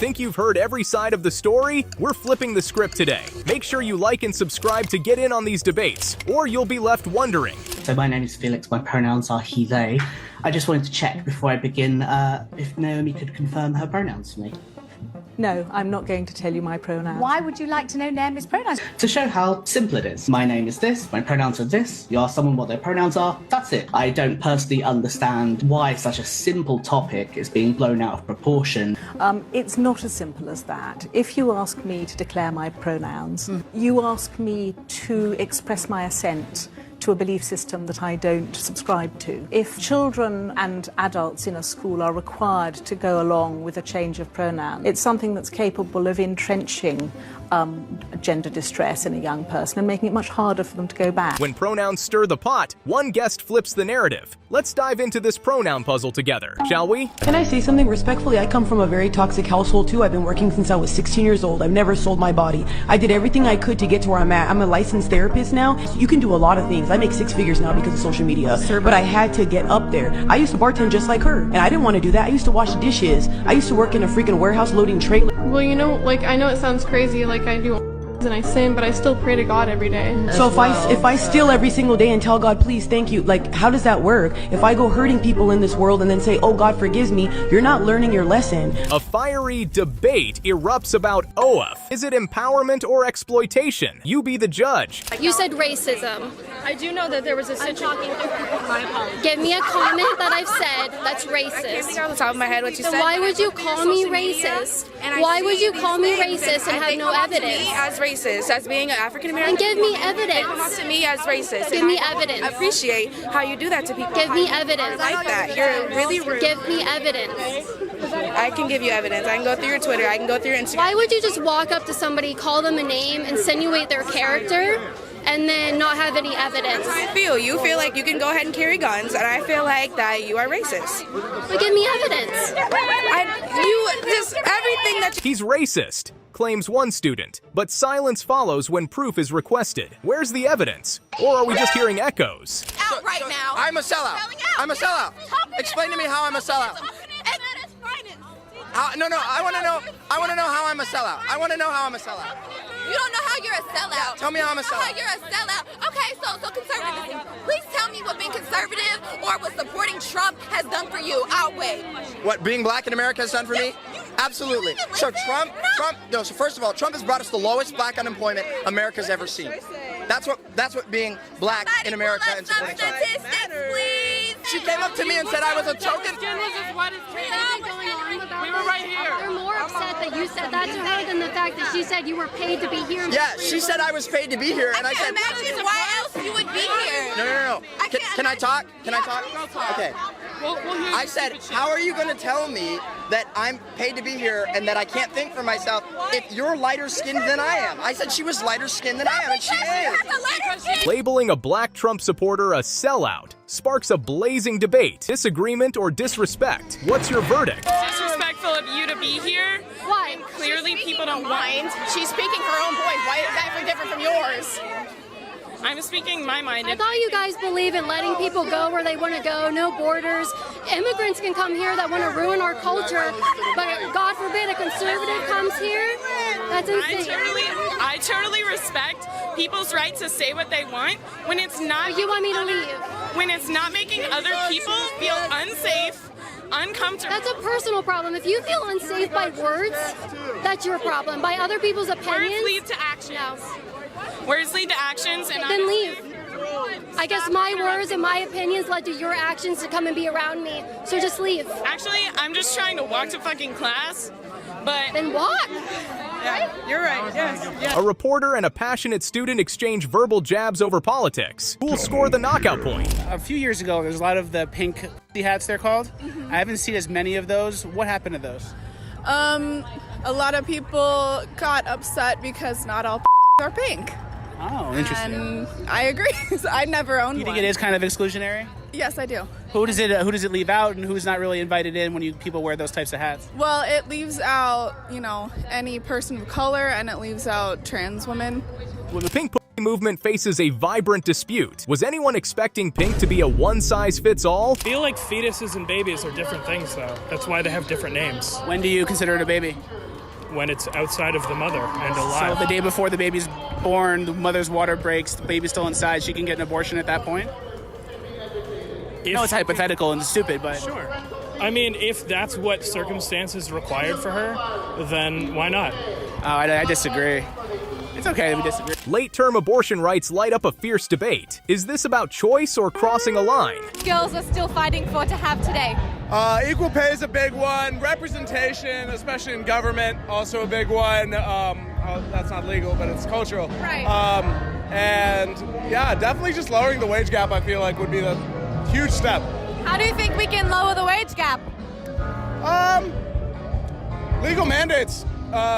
Think you've heard every side of the story? We're flipping the script today. Make sure you like and subscribe to get in on these debates, or you'll be left wondering. So my name is Felix, my pronouns are he, they. I just wanted to check before I begin if Naomi could confirm her pronouns for me. No, I'm not going to tell you my pronouns. Why would you like to know Naomi's pronouns? To show how simple it is. My name is this, my pronouns are this, you ask someone what their pronouns are, that's it. I don't personally understand why such a simple topic is being blown out of proportion. It's not as simple as that. If you ask me to declare my pronouns, you ask me to express my assent to a belief system that I don't subscribe to. If children and adults in a school are required to go along with a change of pronoun, it's something that's capable of entrenching gender distress in a young person and making it much harder for them to go back. When pronouns stir the pot, one guest flips the narrative. Let's dive into this pronoun puzzle together, shall we? Can I say something respectfully? I come from a very toxic household too. I've been working since I was 16 years old. I've never sold my body. I did everything I could to get to where I'm at. I'm a licensed therapist now. You can do a lot of things. I make 6 figures now because of social media, but I had to get up there. I used to bartend just like her, and I didn't want to do that. I used to wash dishes. I used to work in a freaking warehouse loading trailers. Well, you know, like, I know it sounds crazy, like I do and I sin, but I still pray to God every day. So if I steal every single day and tell God, please, thank you, like, how does that work? If I go hurting people in this world and then say, oh, God forgives me, you're not learning your lesson. A fiery debate erupts about OAF. Is it empowerment or exploitation? You be the judge. You said racism. I do know that there was a situation. Give me a comment that I've said that's racist. I can't think off the top of my head what you said. Why would you call me racist? Why would you call me racist and have no evidence? As racist, as being an African American. And give me evidence. They come up to me as racist. Give me evidence. I appreciate how you do that to people. Give me evidence. I like that. You're really rude. Give me evidence. I can give you evidence. I can go through your Twitter. I can go through your Instagram. Why would you just walk up to somebody, call them a name, insinuate their character, and then not have any evidence? That's how I feel. You feel like you can go ahead and carry guns, and I feel like that you are racist. But give me evidence. Everything that He's racist, claims one student, but silence follows when proof is requested. Where's the evidence? Or are we just hearing echoes? Out right now. I'm a sellout. I'm a sellout. Explain to me how I'm a sellout. No, I want to know. I want to know how I'm a sellout. I want to know how I'm a sellout. You don't know how you're a sellout. Tell me how I'm a sellout. How you're a sellout. Okay, so conservatism. Please tell me what being conservative or what supporting Trump has done for you. I'll wait. What being black in America has done for me? Absolutely. So so first of all, Trump has brought us the lowest black unemployment America's ever seen. That's what being black in America and supporting Trump. Please. She came up to me and said I was a token. We were right here. They're more upset that you said that to her than the fact that she said you were paid to be here. Yeah, she said I was paid to be here, and I said. Imagine why else you would be here. No. Can I talk? Can I talk? Okay. I said, how are you going to tell me that I'm paid to be here and that I can't think for myself if you're lighter skinned than I am? I said she was lighter skinned than I am, and she is. Labeling a black Trump supporter a sellout sparks a blazing debate. Disagreement or disrespect? What's your verdict? Disrespectful of you to be here. Why? Clearly people don't mind. she's speaking her own point. Why is that different from yours? I'm speaking my mind. I thought you guys believe in letting people go where they want to go, no borders. Immigrants can come here that want to ruin our culture, but God forbid a conservative comes here? That's insane. I totally respect people's right to say what they want when it's not. You want me to leave? When it's not making other people feel unsafe, uncomfortable. That's a personal problem. If you feel unsafe by words, that's your problem. By other people's opinions. Words lead to actions. No. Words lead to actions, and then leave. I guess my words and my opinions led to your actions to come and be around me. So just leave. Actually, I'm just trying to walk to fucking class, but then walk. Yeah, you're right. Yes. A reporter and a passionate student exchange verbal jabs over politics. Who'll score the knockout point? A few years ago, there's a lot of the pink hats, they're called. I haven't seen as many of those. What happened to those? a lot of people got upset because not all are pink. Oh, interesting. And I agree. I never owned one. You think it is kind of exclusionary? Yes, I do. Who does it leave out, and who's not really invited in when people wear those types of hats? Well, it leaves out, any person of color, and it leaves out trans women. When the pink movement faces a vibrant dispute. Was anyone expecting pink to be a one-size-fits-all? I feel like fetuses and babies are different things, though. That's why they have different names. When do you consider it a baby? When it's outside of the mother and alive. So the day before the baby's born, the mother's water breaks, the baby's still inside, she can get an abortion at that point? No, it's hypothetical and stupid, but... Sure. I mean, if that's what circumstances required for her, then why not? Oh, I disagree. It's okay, we disagree. Late-term abortion rights light up a fierce debate. Is this about choice or crossing a line? Girls are still fighting for to have today. Equal pay is a big one. Representation, especially in government, also a big one. That's not legal, but it's cultural. Right. And yeah, definitely just lowering the wage gap, I feel like, would be the huge step. How do you think we can lower the wage gap? Legal mandates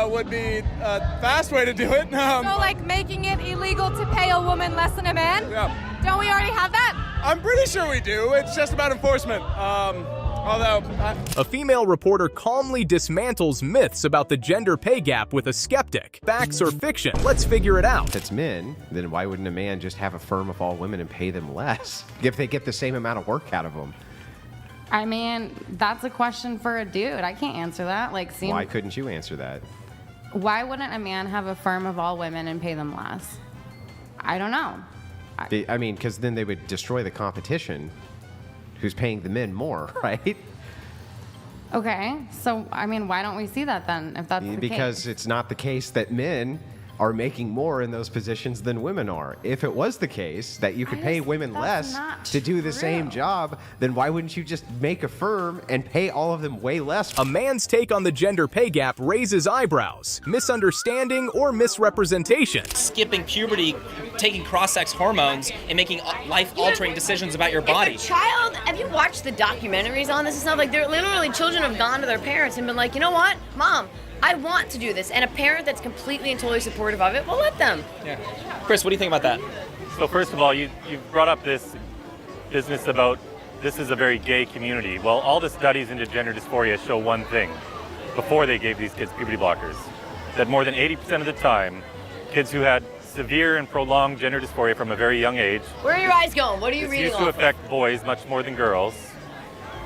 would be a fast way to do it. So like making it illegal to pay a woman less than a man? Yeah. Don't we already have that? I'm pretty sure we do. It's just about enforcement. A female reporter calmly dismantles myths about the gender pay gap with a skeptic. Facts or fiction? Let's figure it out. If it's men, then why wouldn't a man just have a firm of all women and pay them less if they get the same amount of work out of them? I mean, that's a question for a dude. I can't answer that. Why couldn't you answer that? Why wouldn't a man have a firm of all women and pay them less? I don't know. I mean, because then they would destroy the competition. Who's paying the men more, right? Okay, so I mean, why don't we see that then, if that's the case? Because it's not the case that men are making more in those positions than women are. If it was the case that you could pay women less to do the same job, then why wouldn't you just make a firm and pay all of them way less? A man's take on the gender pay gap raises eyebrows, misunderstanding, or misrepresentation. Skipping puberty, taking cross-sex hormones, and making life-altering decisions about your body. If a child, have you watched the documentaries on this and stuff? Like, they're literally, children have gone to their parents and been like, you know what, Mom, I want to do this. And a parent that's completely and totally supportive of it, well, let them. Yeah. Chris, what do you think about that? So first of all, you brought up this business about this is a very gay community. Well, all the studies into gender dysphoria show one thing. Before they gave these kids puberty blockers, that more than 80% of the time, kids who had severe and prolonged gender dysphoria from a very young age. Where are your eyes going? What are you reading It used to affect boys much more than girls.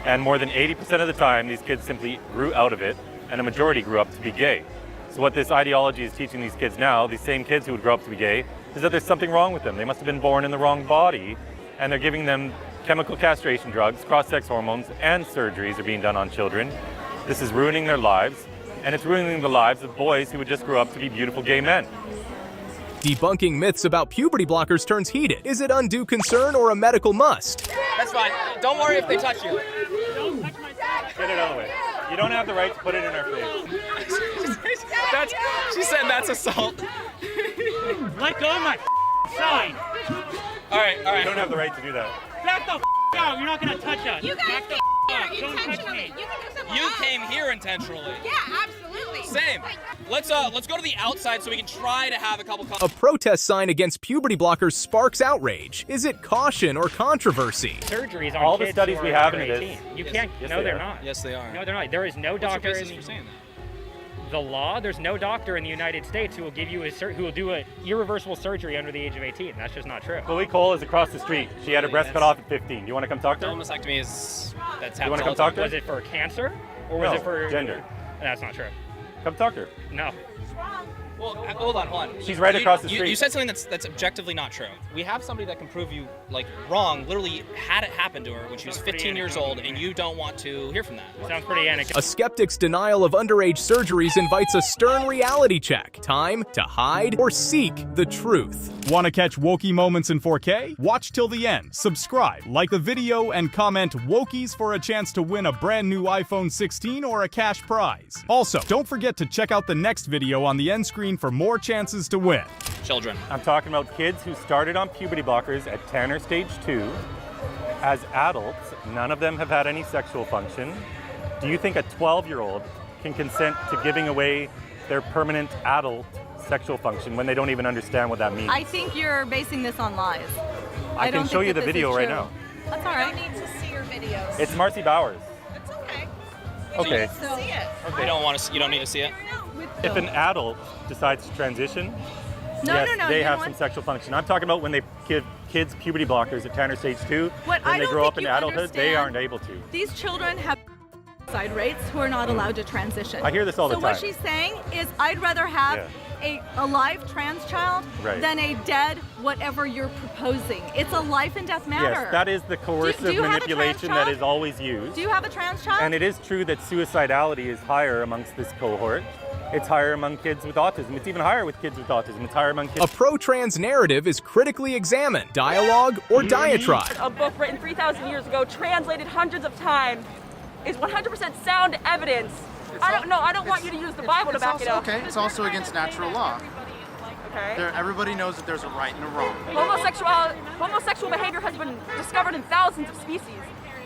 And more than 80% of the time, these kids simply grew out of it, and a majority grew up to be gay. So what this ideology is teaching these kids now, these same kids who would grow up to be gay, is that there's something wrong with them. They must have been born in the wrong body, and they're giving them chemical castration drugs, cross-sex hormones, and surgeries are being done on children. This is ruining their lives, and it's ruining the lives of boys who would just grow up to be beautiful gay men. Debunking myths about puberty blockers turns heated. Is it undue concern or a medical must? That's fine. Don't worry if they touch you. Don't touch my dad. Get it out of the way. You don't have the right to put it in our face. She said that's assault. Let go of my sign. All right. You don't have the right to do that. Back the out. You're not going to touch us. You guys came here intentionally. You came here intentionally. Yeah, absolutely. Same. Let's go to the outside so we can try to have a couple. A protest sign against puberty blockers sparks outrage. Is it caution or controversy? Surgeries on all the kids studies who we are have under in this. 18. You can't. Yes, No, they they're are. not. Yes, they are. No, they're not. There is no doctor. What's your basis for saying that? The law. There's no doctor in the United States who will give you who will do a irreversible surgery under the age of 18. That's just not true. Chloe Cole is across the street. She had her breast cut off at 15. Do you want to come talk to her? Mastectomy is that's You want to come talk to her? Was it for cancer or was No, it for gender? That's not true. Come talk to her. No. Well, hold on. She's right across the street. You said something that's objectively not true. We have somebody that can prove you wrong. Literally had it happen to her when she was 15 years old, and you don't want to hear from that. Sounds pretty anecdotal. A skeptic's denial of underage surgeries invites a stern reality check. Time to hide or seek the truth. Want to catch wokey moments in 4K? Watch till the end. Subscribe, like the video, and comment wokies for a chance to win a brand new iPhone 16 or a cash prize. Also, don't forget to check out the next video on the end screen for more chances to win. Children. I'm talking about kids who started on puberty blockers at 10 or stage 2. As adults, none of them have had any sexual function. Do you think a 12-year-old can consent to giving away their permanent adult sexual function when they don't even understand what that means? I think you're basing this on lies. I can show you the video right now. That's all right. I don't need to see your videos. It's Marcy Bowers. It's okay. Okay. So, see it. You don't want to. You don't need to see it. If an adult decides to transition, Yes, they have some sexual function. I'm talking about when they give kids puberty blockers at Tanner stage 2. When they grow up in adulthood, they aren't able to. These children have suicide rates who are not allowed to transition. I hear this all the time. So what she's saying is I'd rather have a live trans child than a dead whatever you're proposing. It's a life and death matter. Yes, that is the coercive manipulation that is always used. Do you have a trans child? And it is true that suicidality is higher amongst this cohort. It's higher among kids with autism. It's even higher with kids with autism. It's higher among kids. A pro-trans narrative is critically examined, dialogue, or diatribe. A book written 3,000 years ago, translated hundreds of times, is 100% sound evidence. I don't want you to use the Bible to back it up. Okay, it's also against natural law. Okay. Everybody knows that there's a right and a wrong. Homosexual behavior has been discovered in thousands of species.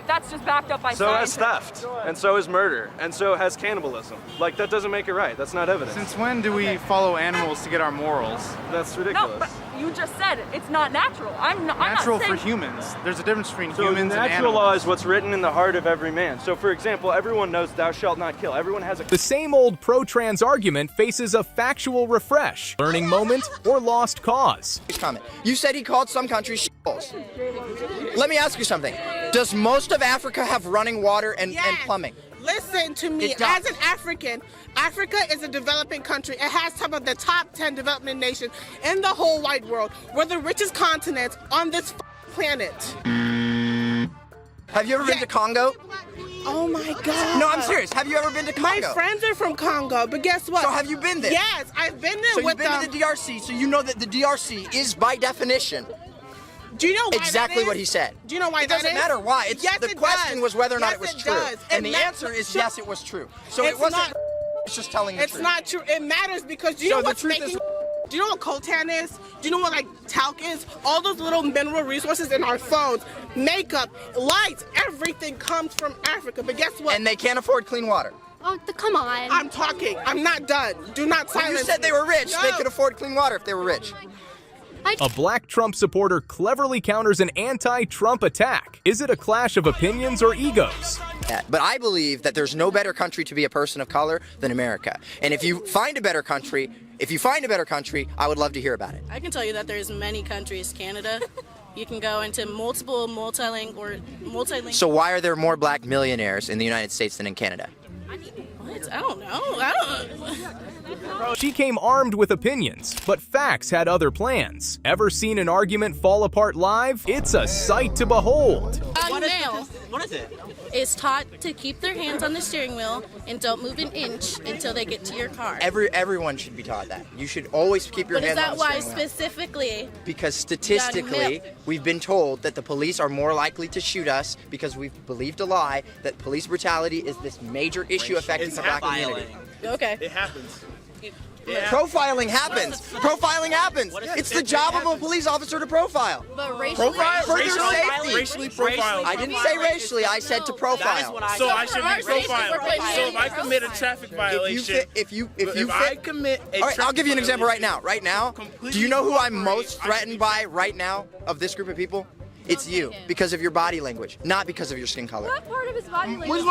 That's just backed up by so science. So has theft, and so is murder, and so has cannibalism. Like, that doesn't make it right. That's not evidence. Since when do we follow animals to get our morals? That's ridiculous. No, but you just said it's not natural. I'm not natural saying... for humans. There's a difference between so humans and animals. natural law is what's written in the heart of every man. So, for example, everyone knows thou shalt not kill. Everyone has a... The same old pro-trans argument faces a factual refresh, learning moment, or lost cause. You said he called some countries shitholes. Let me ask you something. Does most of Africa have running water and plumbing? Listen to me. As an African, Africa is a developing country. It has some of the top 10 development nations in the whole wide world. We're the richest continent on this planet. Have you ever been to Congo? Oh my God. No, I'm serious. Have you ever been to Congo? My friends are from Congo, but guess what? So have you been there? Yes, I've been there with them. So you've been to the DRC, so you know that the DRC is by definition do you know why exactly what he said. Do you know why it doesn't matter why. It's, yes, the question was whether or not it was true. And the answer is yes, it was true. So it wasn't it's just telling the truth. It's not true. It matters because do you know what's making... Do you know what coltan is? Do you know what like talc is? All those little mineral resources in our phones, makeup, lights, everything comes from Africa. But guess what? And they can't afford clean water. Oh, come on. I'm talking. I'm not done. Do not silence me. You said they were rich. No. They could afford clean water if they were rich. A black Trump supporter cleverly counters an anti-Trump attack. Is it a clash of opinions or egos? Yeah, but I believe that there's no better country to be a person of color than America. And if you find a better country, I would love to hear about it. I can tell you that there's many countries. Canada, you can go into multiple multilingual. So why are there more black millionaires in the United States than in Canada? What? I don't know. She came armed with opinions, but facts had other plans. Ever seen an argument fall apart live? It's a sight to behold. What is it? Is taught to keep their hands on the steering wheel and don't move an inch until they get to your car. Everyone should be taught that. You should always keep your hands on the steering wheel. But is that why specifically? Because statistically, we've been told that the police are more likely to shoot us because we've believed a lie that police brutality is this major issue affecting the black community. Okay. It happens. Yeah. Profiling happens. Profiling happens. It's the job of a police officer to profile. But racially? Racially profiling. I didn't say racially. I said to profile. So I should be profiled. So if I commit a traffic violation, if I commit a all right, I'll give you an example right now. Right now, do you know who I'm most threatened by right now of this group of people? It's you, because of your body language, not because of your skin color. What part of his body language?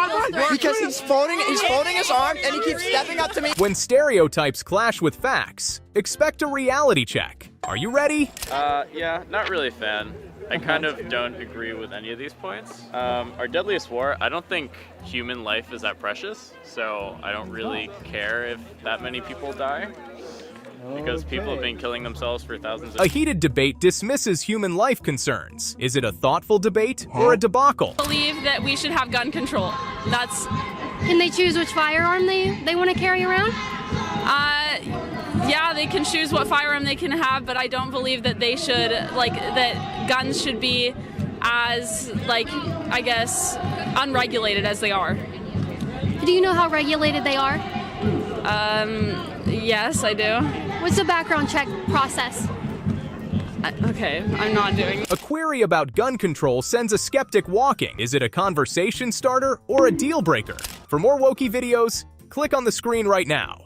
Because he's folding his arms and he keeps stepping up to me. When stereotypes clash with facts, expect a reality check. Are you ready? Yeah, not really a fan. I kind of don't agree with any of these points. Our deadliest war, I don't think human life is that precious, so I don't really care if that many people die. Because people have been killing themselves for thousands of years. A heated debate dismisses human life concerns. Is it a thoughtful debate or a debacle? I believe that we should have gun control. Can they choose which firearm they want to carry around? Yeah, they can choose what firearm they can have, but I don't believe that they should, that guns should be as, I guess, unregulated as they are. Do you know how regulated they are? Yes, I do. What's the background check process? Okay, I'm not doing. A query about gun control sends a skeptic walking. Is it a conversation starter or a deal breaker? For more wokey videos, click on the screen right now.